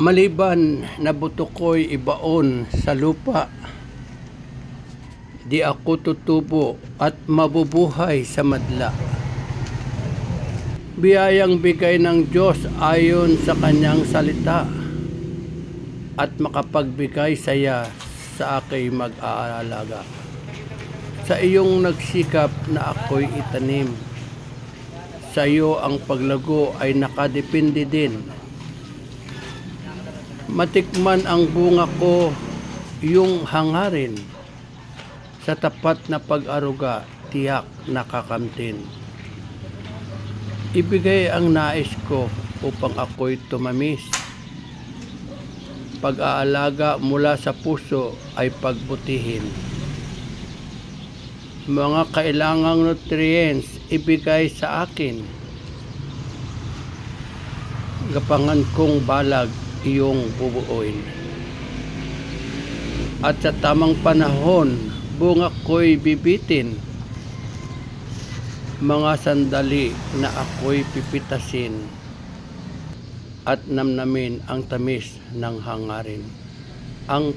Maliban na buto ko'y ibaon sa lupa, di ako tutubo at mabubuhay sa madla. Biyayang bigay ng Diyos ayon sa kanyang salita at makapagbigay saya sa aking mag-aalaga. Sa iyong nagsikap na ako'y itanim, sa iyo ang paglago ay nakadepende din. Matikman ang bunga ko yung hangarin, sa tapat na pag-aruga tiyak nakakamtin. Ibigay ang nais ko upang ako'y tumamis. Pag-aalaga mula sa puso ay pagbutihin. Mga kailangang nutrients ibigay sa akin. Gapangan kong balag iyong bubuuin. At sa tamang panahon, bunga ko'y bibitin. Mga sandali na ako'y pipitasin at namnamin ang tamis ng hangarin. Ang